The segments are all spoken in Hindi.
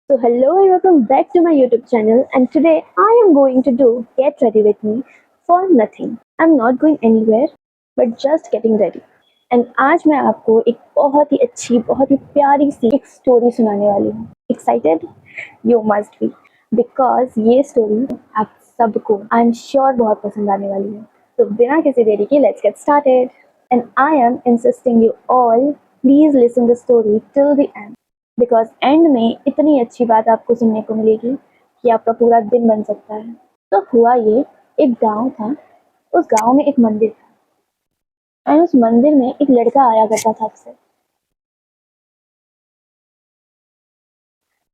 So hello and welcome back to my YouTube channel, and today I am going to do Get Ready With Me for nothing. I'm not going anywhere but just getting ready. And आज मैं आपको एक बहुत ही अच्छी बहुत ही प्यारी सी एक स्टोरी सुनाने वाली हूँ. Excited? You must be because ये स्टोरी आप सबको आई एम श्योर बहुत पसंद आने वाली है. तो बिना किसी देरी के let's get started. And I am insisting you all please listen the story till the end. Because and में इतनी अच्छी बात आपको सुनने को मिलेगी कि आपका पूरा दिन बन सकता है. तो हुआ ये, एक गांव था. उस गांव में एक मंदिर था और उस मंदिर में एक लड़का आया करता था. अक्सर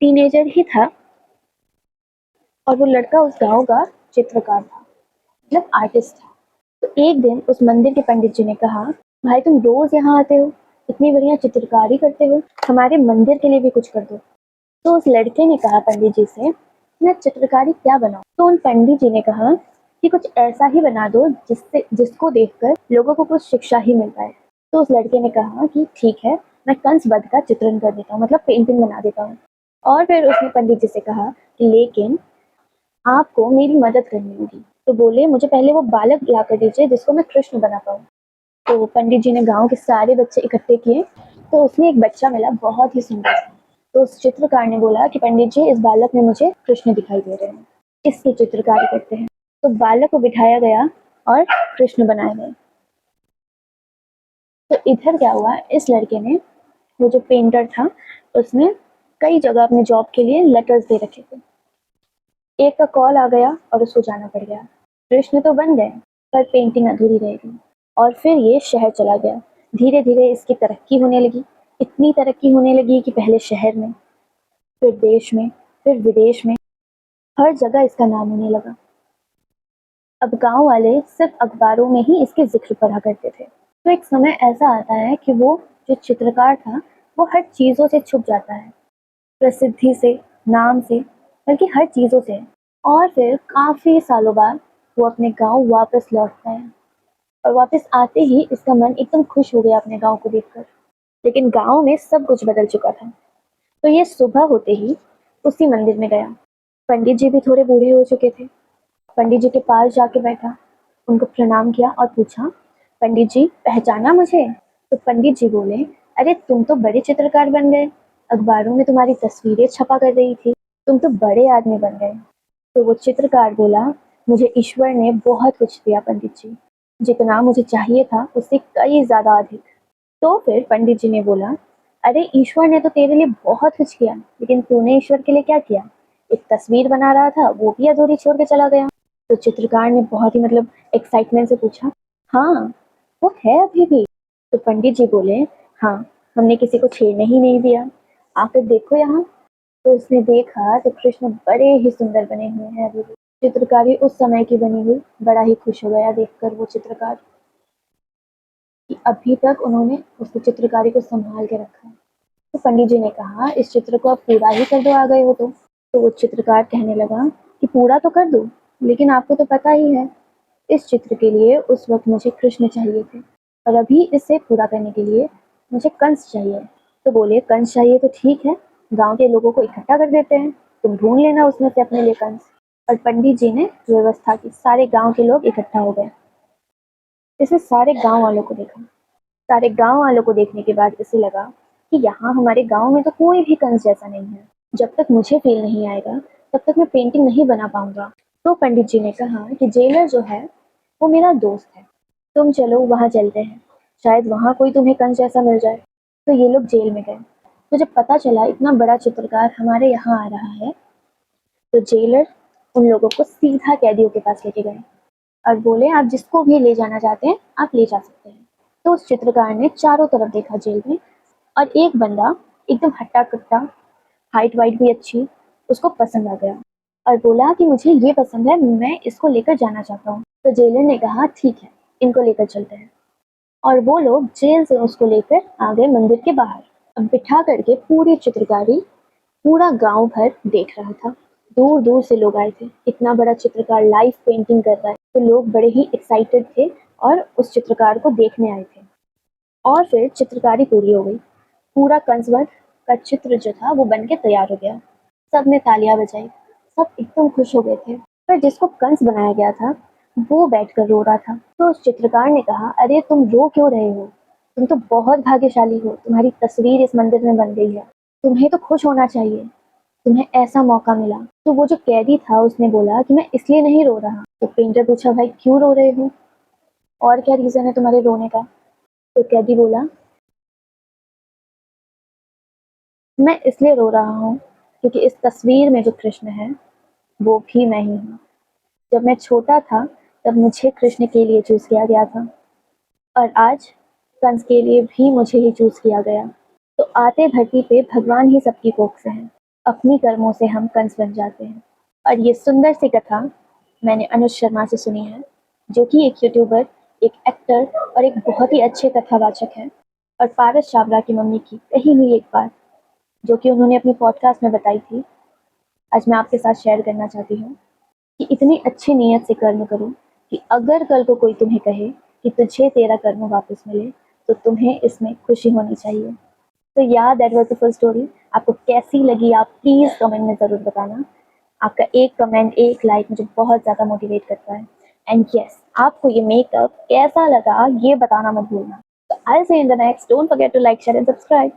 टीनेजर ही था और वो लड़का उस गांव का चित्रकार था, मतलब आर्टिस्ट था. तो एक दिन उस मंदिर के पंडित जी ने कहा, भाई तुम रोज यहाँ आते हो, इतनी बढ़िया चित्रकारी करते हो, हमारे मंदिर के लिए भी कुछ कर दो. तो उस लड़के ने कहा पंडित जी से, मैं चित्रकारी क्या बनाऊं? तो उन पंडित जी ने कहा कि कुछ ऐसा ही बना दो जिसको देखकर लोगों को कुछ शिक्षा ही मिल पाए. तो उस लड़के ने कहा कि ठीक है, मैं कंस वध का चित्रण कर देता हूँ, मतलब पेंटिंग बना देता हूँ. और फिर उसने पंडित जी से कहा कि लेकिन आपको मेरी मदद करनी होगी. तो बोले मुझे पहले वो बालक ला कर दीजिए जिसको मैं कृष्ण बना पाऊँ. तो पंडित जी ने गांव के सारे बच्चे इकट्ठे किए. तो उसमें एक बच्चा मिला, बहुत ही सुंदर. तो उस चित्रकार ने बोला कि पंडित जी, इस बालक में मुझे कृष्ण दिखाई दे रहे हैं, इसकी चित्रकारी करते हैं. तो बालक को बिठाया गया और कृष्ण बनाए गए. तो इधर क्या हुआ, इस लड़के ने, वो जो पेंटर था, उसने कई जगह अपने जॉब के लिए लेटर्स दे रखे थे. एक का कॉल आ गया और उसको जाना पड़ गया. कृष्ण तो बन गए पर पेंटिंग अधूरी रह गई. और फिर ये शहर चला गया. धीरे धीरे इसकी तरक्की होने लगी. इतनी तरक्की होने लगी कि पहले शहर में, फिर देश में, फिर विदेश में, हर जगह इसका नाम होने लगा. अब गांव वाले सिर्फ अखबारों में ही इसके जिक्र पढ़ा करते थे. तो एक समय ऐसा आता है कि वो जो चित्रकार था वो हर चीज़ों से छुप जाता है, प्रसिद्धि से, नाम से, बल्कि हर चीज़ों से. और फिर काफ़ी सालों बाद वो अपने गांव वापस लौटता है. और वापस आते ही इसका मन एकदम खुश हो गया अपने गांव को देखकर. लेकिन गांव में सब कुछ बदल चुका था. तो ये सुबह होते ही उसी मंदिर में गया. पंडित जी भी थोड़े बूढ़े हो चुके थे. पंडित जी के पास जाके बैठा, उनको प्रणाम किया और पूछा, पंडित जी पहचाना मुझे? तो पंडित जी बोले, अरे तुम तो बड़े चित्रकार बन गए, अखबारों में तुम्हारी तस्वीरें छपा कर रही थी, तुम तो बड़े आदमी बन गए. तो वो चित्रकार बोला, मुझे ईश्वर ने बहुत कुछ दिया पंडित जी, जितना मुझे चाहिए था उससे कई ज्यादा अधिक. तो फिर पंडित जी ने बोला, अरे ईश्वर ने तो तेरे लिए बहुत कुछ किया, लेकिन तूने ईश्वर के लिए क्या किया? एक तस्वीर बना रहा था, वो भी अधूरी छोड़ के चला गया. तो चित्रकार ने बहुत ही एक्साइटमेंट से पूछा, हाँ वो है अभी भी? तो पंडित जी बोले, हाँ, हमने किसी को छेड़ने ही नहीं दिया, आकर देखो यहाँ. तो उसने देखा तो कृष्ण बड़े ही सुंदर बने हुए हैं अभी भी. चित्रकारी उस समय की बनी हुई. बड़ा ही खुश हो गया देखकर वो चित्रकार कि अभी तक उन्होंने उसकी चित्रकारी को संभाल के रखा है. तो पंडित जी ने कहा, इस चित्र को आप पूरा ही कर दो, आ गए हो तो वो चित्रकार कहने लगा कि पूरा तो कर दो, लेकिन आपको तो पता ही है, इस चित्र के लिए उस वक्त मुझे कृष्ण चाहिए थे और अभी इसे पूरा करने के लिए मुझे कंस चाहिए. तो बोले, कंस चाहिए तो ठीक है, गांव के लोगों को इकट्ठा कर देते हैं, तुम ढूंढ लेना उसमें से अपने लिए कंस. और पंडित जी ने व्यवस्था की, सारे गांव के लोग इकट्ठा हो गए. इसे सारे गांव वालों को देखा. सारे गांव वालों को देखने के बाद इसे लगा कि यहाँ हमारे गांव में तो कोई भी कंस जैसा नहीं है. जब तक मुझे फील नहीं आएगा तब तक मैं पेंटिंग नहीं बना पाऊंगा. तो पंडित जी ने कहा कि जेलर जो है वो मेरा दोस्त है, तुम चलो वहाँ चलते हैं, शायद वहाँ कोई तुम्हें कंस जैसा मिल जाए. तो ये लोग जेल में गए. तो जब पता चला इतना बड़ा चित्रकार हमारे यहाँ आ रहा है, तो जेलर उन लोगों को सीधा कैदियों के पास लेके गए और बोले, आप जिसको भी ले जाना चाहते हैं आप ले जा सकते हैं. तो उस चित्रकार ने चारों तरफ देखा जेल में, और एक बंदा एकदम हट्टा कट्टा, हाइट वाइट भी अच्छी, उसको पसंद आ गया और बोला कि मुझे ये पसंद है, मैं इसको लेकर जाना चाहता हूँ. तो जेलर ने कहा, ठीक है, इनको लेकर चलते हैं. और वो लोग जेल से उसको लेकर आ गए मंदिर के बाहर. अब बिठा करके पूरी चित्रकारी पूरा गांव भर देख रहा था. दूर दूर से लोग आए थे. इतना बड़ा चित्रकार लाइव पेंटिंग कर रहा है, तो लोग बड़े ही एक्साइटेड थे और उस चित्रकार को देखने आए थे. और फिर चित्रकारी पूरी हो गई. पूरा कंसवर्ट का चित्र जो था वो बन के तैयार हो गया. सब ने तालियां बजाई, सब एकदम खुश हो गए थे। पर जिसको कंस बनाया गया था वो बैठकर रो रहा था। तो उस चित्रकार ने कहा, अरे तुम रो क्यों रहे हो? तुम तो बहुत भाग्यशाली हो, तुम्हारी तस्वीर इस मंदिर में बन गई है, तुम्हें तो खुश होना चाहिए, तुम्हें ऐसा मौका मिला। तो वो जो कैदी था उसने बोला कि मैं इसलिए नहीं रो रहा। तो पेंटर पूछा, भाई क्यों रो रहे हो, और क्या रीजन है तुम्हारे रोने का? तो कैदी बोला, मैं इसलिए रो रहा हूँ क्योंकि इस तस्वीर में जो कृष्ण है वो भी मैं ही हूँ। जब मैं छोटा था तब मुझे कृष्ण के लिए चूज किया गया था, और आज कंस के लिए भी मुझे ही चूज किया गया। तो आते धरती पे भगवान ही सबकी कोख से हैं, अपनी कर्मों से हम कंस बन जाते हैं। और ये सुंदर सी कथा मैंने अनुज शर्मा से सुनी है, जो कि एक यूट्यूबर, एक एक्टर और एक बहुत ही अच्छे कथावाचक हैं। और पारस छाबड़ा की मम्मी की कही हुई एक बात, जो कि उन्होंने अपनी पॉडकास्ट में बताई थी, आज मैं आपके साथ शेयर करना चाहती हूँ कि इतनी अच्छी नीयत से कर्म करो कि अगर कल को कोई तुम्हें कहे कि तुझे तेरा कर्म वापस मिले तो तुम्हें इसमें खुशी होनी चाहिए। तो यार that was the full story. आपको कैसी लगी आप प्लीज़ कमेंट में ज़रूर बताना। आपका एक कमेंट, एक लाइक मुझे बहुत ज़्यादा मोटिवेट करता है। एंड यस, आपको ये मेकअप कैसा लगा ये बताना मत भूलना। तो I will see you in the next. Don't forget to like, share and subscribe.